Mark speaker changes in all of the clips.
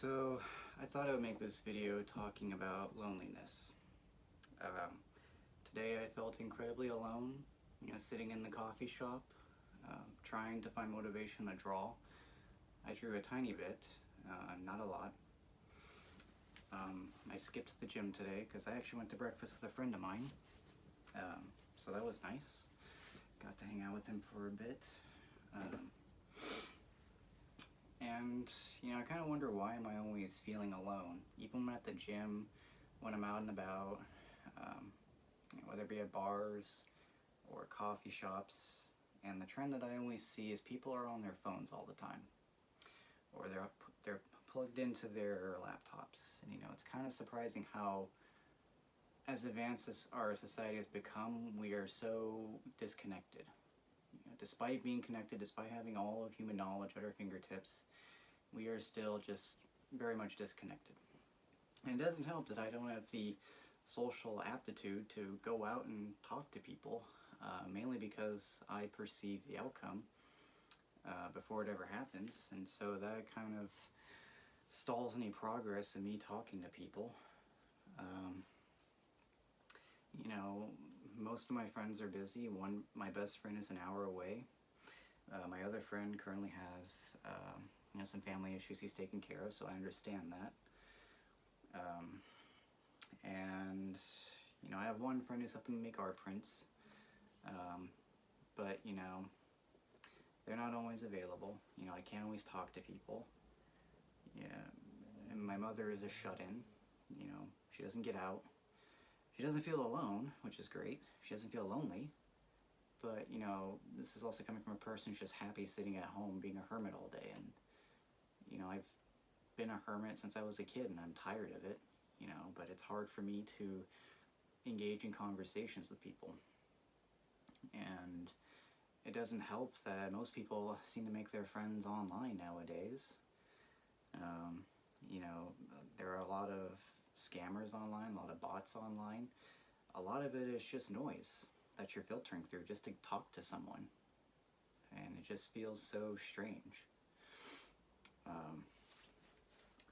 Speaker 1: So, I thought I would make this video talking about loneliness. Um, Today I felt incredibly alone, sitting in the coffee shop, trying to find motivation to draw. I drew a tiny bit, not a lot. I skipped the gym today because I actually went to breakfast with a friend of mine, so that was nice. Got to hang out with him for a bit. Um, And, I kind of wonder, why am I always feeling alone? Even when at the gym, when I'm out and about, um, whether it be at bars or coffee shops. And the trend that I always see is people are on their phones all the time. Or they're plugged into their laptops. And, it's kind of surprising how, as advanced as our society has become, we are so disconnected. Despite being connected, despite having all of human knowledge at our fingertips, we are still just very much disconnected. And it doesn't help that I don't have the social aptitude to go out and talk to people, mainly because I perceive the outcome before it ever happens, and so that kind of stalls any progress in me talking to people. Um, you know, most of my friends are busy. My best friend is an hour away. My other friend currently has some family issues he's taking care of, so I understand that. And I have one friend who's helping me make art prints, but they're not always available. I can't always talk to people. Yeah, and my mother is a shut-in. She doesn't get out. She doesn't feel alone, which is great. She doesn't feel lonely. But, this is also coming from a person who's just happy sitting at home being a hermit all day. And, I've been a hermit since I was a kid and I'm tired of it, but it's hard for me to engage in conversations with people. And it doesn't help that most people seem to make their friends online nowadays. There are a lot of scammers online, a lot of bots online. A lot of it is just noise that you're filtering through just to talk to someone. And it just feels so strange.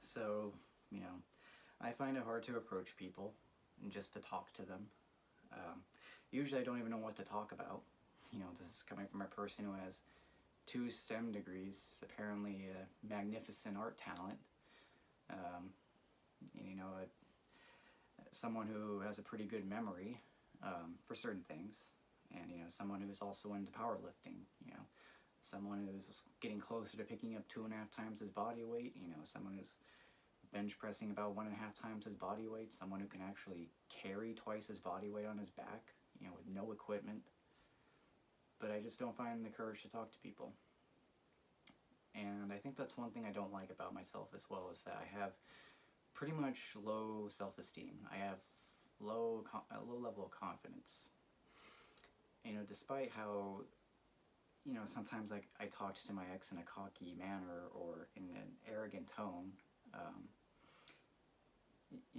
Speaker 1: So, I find it hard to approach people and just to talk to them. Usually I don't even know what to talk about. This is coming from a person who has 2 STEM degrees, apparently a magnificent art talent. Someone who has a pretty good memory for certain things, and someone who's also into powerlifting. Someone who's getting closer to picking up 2.5 times his body weight. Someone who's bench pressing about 1.5 times his body weight. Someone who can actually carry twice his body weight on his back, with no equipment. But I just don't find the courage to talk to people. And I think that's one thing I don't like about myself as well, is that I have pretty much low self-esteem. I have a low level of confidence. Despite how, sometimes I talked to my ex in a cocky manner or in an arrogant tone,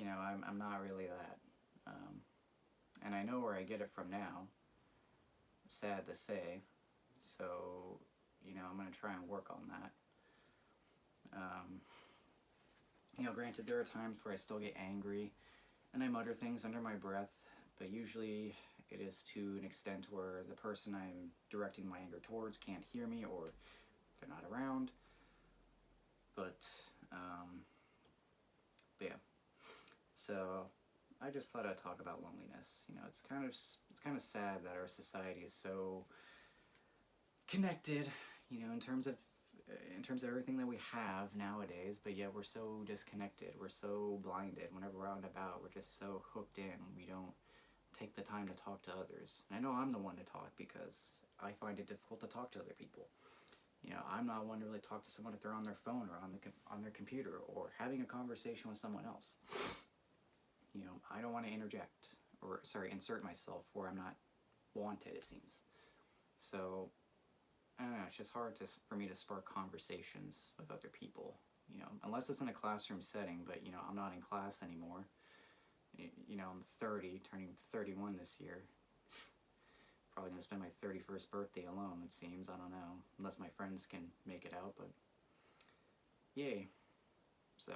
Speaker 1: I'm not really that. And I know where I get it from now, sad to say, so, I'm going to try and work on that. Granted, there are times where I still get angry and I mutter things under my breath, but usually it is to an extent where the person I'm directing my anger towards can't hear me, or they're not around. But yeah. So I just thought I'd talk about loneliness. It's kind of sad that our society is so connected, in terms of everything that we have nowadays, but yet we're so disconnected, we're so blinded. Whenever we're out and about, we're just so hooked in, we don't take the time to talk to others. And I know I'm the one to talk because I find it difficult to talk to other people. I'm not one to really talk to someone if they're on their phone or on their computer or having a conversation with someone else. I don't want to insert myself where I'm not wanted, it seems. So I don't know, it's just hard for me to spark conversations with other people, unless it's in a classroom setting, but, I'm not in class anymore. I'm 30, turning 31 this year. Probably going to spend my 31st birthday alone, it seems. I don't know, unless my friends can make it out, but yay. So,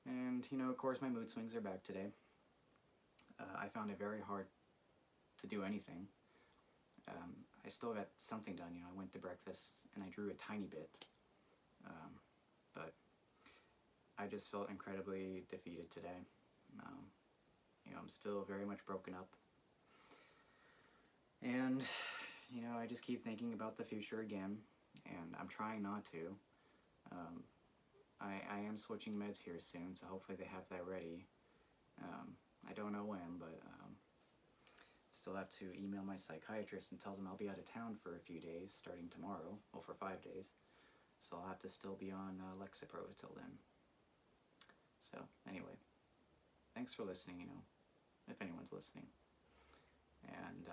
Speaker 1: and you know, of course, my mood swings are back today. I found it very hard to do anything. I still got something done. You know, I went to breakfast and I drew a tiny bit, but I just felt incredibly defeated today. You know, I'm still very much broken up, and you know, I just keep thinking about the future again, and I'm trying not to. I am switching meds here soon, so hopefully they have that ready. I don't know when, but still have to email my psychiatrist and tell them I'll be out of town for a few days, starting tomorrow, well, for 5 days. So I'll have to still be on Lexapro till then. So, anyway, thanks for listening, you know, if anyone's listening. And